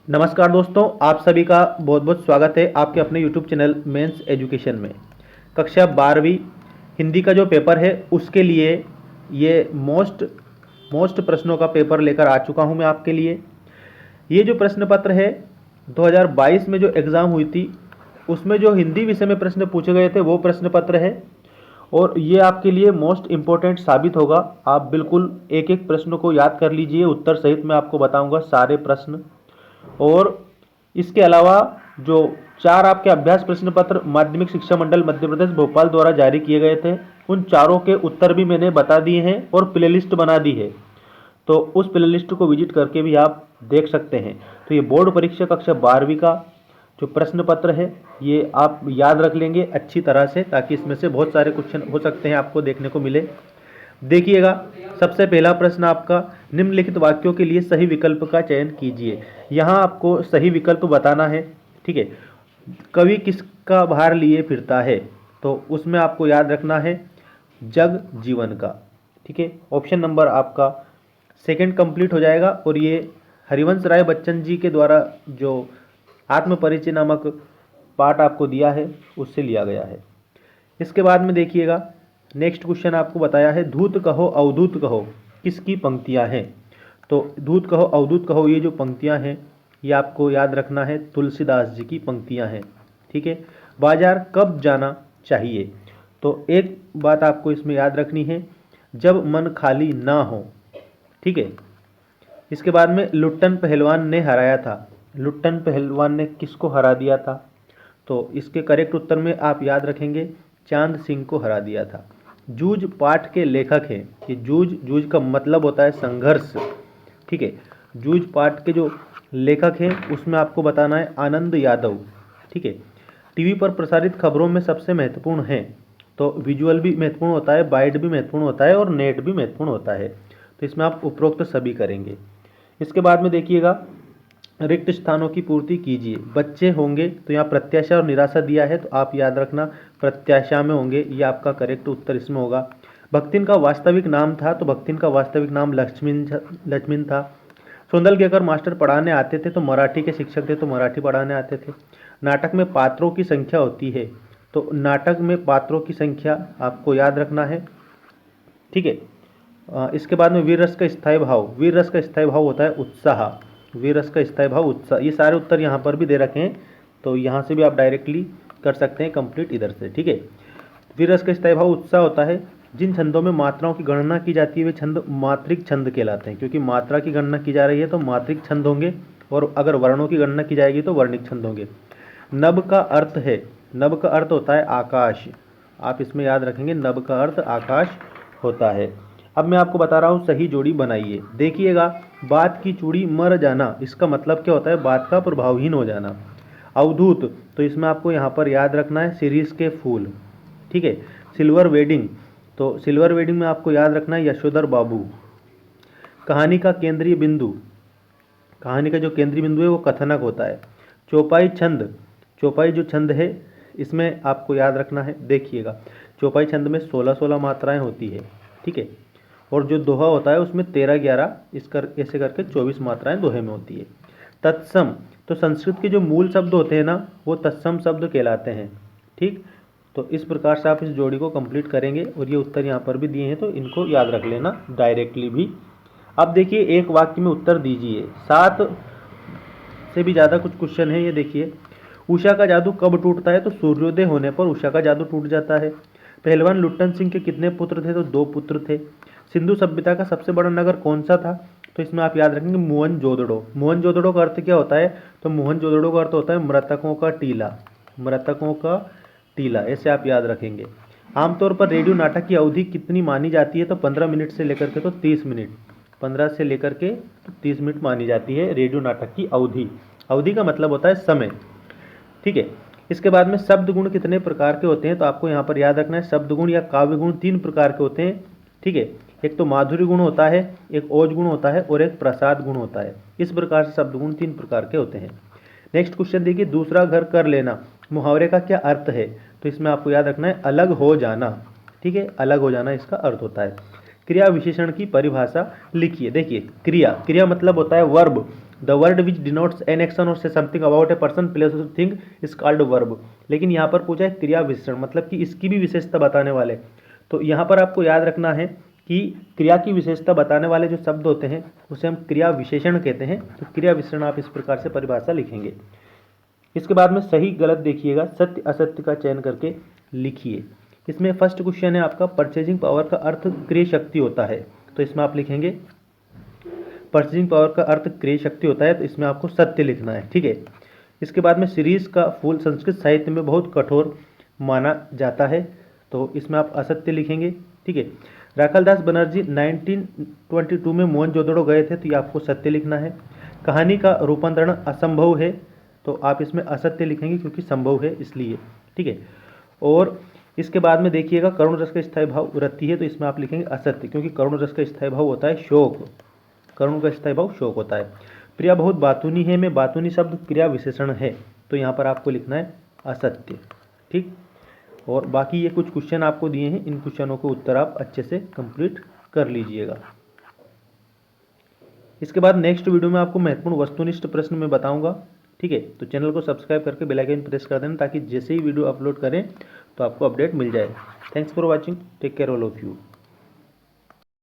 नमस्कार दोस्तों, आप सभी का बहुत बहुत स्वागत है आपके अपने YouTube चैनल मेंस एजुकेशन में। कक्षा 12वीं हिंदी का जो पेपर है उसके लिए ये मोस्ट प्रश्नों का पेपर लेकर आ चुका हूं मैं आपके लिए। ये जो प्रश्न पत्र है 2022 में जो एग्ज़ाम हुई थी उसमें जो हिंदी विषय में प्रश्न पूछे गए थे वो प्रश्न पत्र है और ये आपके लिए मोस्ट इम्पोर्टेंट साबित होगा। आप बिल्कुल एक एक प्रश्न को याद कर लीजिए, उत्तर सहित मैं आपको बताऊंगा सारे प्रश्न। और इसके अलावा जो 4 आपके अभ्यास प्रश्न पत्र माध्यमिक शिक्षा मंडल मध्य प्रदेश भोपाल द्वारा जारी किए गए थे, उन चारों के उत्तर भी मैंने बता दिए हैं और प्लेलिस्ट बना दी है, तो उस प्लेलिस्ट को विजिट करके भी आप देख सकते हैं। तो ये बोर्ड परीक्षा कक्षा 12वीं का जो प्रश्न पत्र है ये आप याद रख लेंगे अच्छी तरह से, ताकि इसमें से बहुत सारे क्वेश्चन हो सकते हैं आपको देखने को मिले। देखिएगा, सबसे पहला प्रश्न आपका, निम्नलिखित वाक्यों के लिए सही विकल्प का चयन कीजिए। यहाँ आपको सही विकल्प बताना है। ठीक है, कवि किसका भार लिए फिरता है, तो उसमें आपको याद रखना है जग जीवन का। ठीक है, ऑप्शन नंबर आपका सेकंड कंप्लीट हो जाएगा और ये हरिवंश राय बच्चन जी के द्वारा जो आत्म परिचय नामक पाठ आपको दिया है उससे लिया गया है। इसके बाद में देखिएगा, नेक्स्ट क्वेश्चन आपको बताया है धूत कहो अवधूत कहो किसकी पंक्तियां हैं। तो धूत कहो अवधूत कहो ये जो पंक्तियां हैं ये आपको याद रखना है तुलसीदास जी की पंक्तियां हैं। ठीक है, बाजार कब जाना चाहिए, तो एक बात आपको इसमें याद रखनी है, जब मन खाली ना हो। ठीक है, इसके बाद में लुट्टन पहलवान ने हराया था, लुट्टन पहलवान ने किसको हरा दिया था, तो इसके करेक्ट उत्तर में आप याद रखेंगे चांद सिंह को हरा दिया था। जूझ पाठ के लेखक हैं, कि जूझ का मतलब होता है संघर्ष। ठीक है, जूझ पाठ के जो लेखक हैं उसमें आपको बताना है आनंद यादव। ठीक है, टीवी पर प्रसारित खबरों में सबसे महत्वपूर्ण है, तो विजुअल भी महत्वपूर्ण होता है, बाइट भी महत्वपूर्ण होता है और नेट भी महत्वपूर्ण होता है, तो इसमें आप उपरोक्त सभी करेंगे। इसके बाद में देखिएगा, रिक्त स्थानों की पूर्ति कीजिए। बच्चे होंगे तो यहाँ प्रत्याशा और निराशा दिया है, तो आप याद रखना प्रत्याशा में होंगे, ये आपका करेक्ट उत्तर इसमें होगा। भक्तिन का वास्तविक नाम था, तो भक्तिन का वास्तविक नाम लक्ष्मीन था। सोंदल के अगर मास्टर पढ़ाने आते थे तो मराठी के शिक्षक थे तो मराठी पढ़ाने आते थे। नाटक में पात्रों की संख्या होती है, तो नाटक में पात्रों की संख्या आपको याद रखना है। ठीक है, इसके बाद में वीर रस का स्थायी भाव, वीर रस का स्थायी भाव होता है उत्साह, वीर रस का स्थायी भाव उत्साह। ये सारे उत्तर यहाँ पर भी दे रखे हैं, तो यहाँ से भी आप डायरेक्टली कर सकते हैं कंप्लीट इधर से। ठीक है, वीर रस का स्थायी भाव उत्साह होता है। जिन छंदों में मात्राओं की गणना की जाती है वे छंद मात्रिक छंद कहलाते हैं, क्योंकि मात्रा की गणना की जा रही है तो मात्रिक छंद होंगे, और अगर वर्णों की गणना की जाएगी तो वर्णिक छंद होंगे। नभ का अर्थ है, नभ का अर्थ होता है आकाश, आप इसमें याद रखेंगे नभ का अर्थ आकाश होता है। अब मैं आपको बता रहा हूँ सही जोड़ी बनाइए। देखिएगा, बात की चूड़ी मर जाना, इसका मतलब क्या होता है, बात का प्रभावहीन हो जाना। अवधूत, तो इसमें आपको यहाँ पर याद रखना है शिरीष के फूल। ठीक है, सिल्वर वेडिंग, तो सिल्वर वेडिंग में आपको याद रखना है यशोधर बाबू। कहानी का केंद्रीय बिंदु, कहानी का जो केंद्रीय बिंदु है वो कथनक होता है। चौपाई छंद, चौपाई जो छंद है इसमें आपको याद रखना है, देखिएगा चौपाई छंद में 16-16 मात्राएं होती है। ठीक है, और जो दोहा होता है उसमें 13-11 ऐसे करके 24 मात्राएं दोहे में होती है। तत्सम, तो संस्कृत के जो मूल शब्द होते हैं ना वो तत्सम शब्द कहलाते हैं। ठीक, तो इस प्रकार से आप इस जोड़ी को कंप्लीट करेंगे, और ये उत्तर यहाँ पर भी दिए हैं तो इनको याद रख लेना डायरेक्टली भी। अब देखिए, एक वाक्य में उत्तर दीजिए, 7 से भी ज़्यादा कुछ क्वेश्चन है। ये देखिए, उषा का जादू कब टूटता है, तो सूर्योदय होने पर उषा का जादू टूट जाता है। पहलवान लुट्टन सिंह के कितने पुत्र थे, तो 2 पुत्र थे। सिंधु सभ्यता का सबसे बड़ा नगर कौन सा था, तो इसमें आप याद रखेंगे मोहनजोदड़ो। मोहनजोदड़ो का अर्थ क्या होता है, तो मोहनजोदड़ो का अर्थ होता है मृतकों का टीला, मृतकों का टीला, ऐसे आप याद रखेंगे। आमतौर पर रेडियो नाटक की अवधि कितनी मानी जाती है, तो 15 मिनट से लेकर के तो 30 मिनट, 15 से लेकर के 30 मिनट मानी जाती है रेडियो नाटक की अवधि। अवधि का मतलब होता है समय। ठीक है, इसके बाद में शब्द गुण कितने प्रकार के होते हैं, तो आपको यहाँ पर याद रखना है शब्द गुण या काव्य गुण 3 प्रकार के होते हैं। ठीक है, एक तो माधुर्य गुण होता है, एक ओज गुण होता है और एक प्रसाद गुण होता है। इस प्रकार से शब्द गुण 3 प्रकार के होते हैं। नेक्स्ट क्वेश्चन देखिए, दूसरा घर कर लेना मुहावरे का क्या अर्थ है, तो इसमें आपको याद रखना है अलग हो जाना। ठीक है, अलग हो जाना इसका अर्थ होता है। क्रिया विशेषण की परिभाषा लिखिए। देखिए क्रिया, क्रिया मतलब होता है verb. The word which denotes an action or say something about a person place or thing is called verb. लेकिन यहाँ पर पूछा है क्रिया विशेषण, मतलब कि इसकी भी विशेषता बताने वाले। तो यहाँ पर आपको याद रखना है कि क्रिया की विशेषता बताने वाले जो शब्द होते हैं उसे हम क्रिया विशेषण कहते हैं। तो क्रिया विशेषण आप इस प्रकार से परिभाषा लिखेंगे। इसके बाद में सही गलत देखिएगा, सत्य असत्य का चयन करके लिखिए। इसमें फर्स्ट क्वेश्चन है आपका, परचेजिंग पावर का अर्थ क्रय शक्ति होता है। तो इसमें आप लिखेंगे परचेजिंग पावर का अर्थ क्रय शक्ति होता है, तो इसमें आपको सत्य लिखना है, ठीक है। इसके बाद में सीरीज का फूल संस्कृत साहित्य में बहुत कठोर माना जाता है, तो इसमें आप असत्य लिखेंगे, ठीक है। राखालदास बनर्जी 1922 में मोहनजोदड़ो गए थे, तो ये आपको सत्य लिखना है। कहानी का रूपांतरण असंभव है, तो आप इसमें असत्य लिखेंगे क्योंकि संभव है इसलिए, ठीक है। और इसके बाद में देखिएगा करुण रस का स्थायी भाव रति है, तो इसमें आप लिखेंगे असत्य क्योंकि करुण रस का स्थायी भाव होता है शोक, करुण का स्थायी भाव शोक होता है। प्रिया बहुत बातूनी है में बातूनी शब्द क्रिया विशेषण है, तो यहाँ पर आपको लिखना है असत्य, ठीक। और बाकी ये कुछ क्वेश्चन आपको दिए हैं, इन क्वेश्चनों के उत्तर आप अच्छे से कंप्लीट कर लीजिएगा। इसके बाद नेक्स्ट वीडियो में आपको महत्वपूर्ण वस्तुनिष्ठ प्रश्न में बताऊंगा, ठीक है। तो चैनल को सब्सक्राइब करके बेल आइकन प्रेस कर देना ताकि जैसे ही वीडियो अपलोड करें तो आपको अपडेट मिल जाए। Thanks for watching, take care all of you.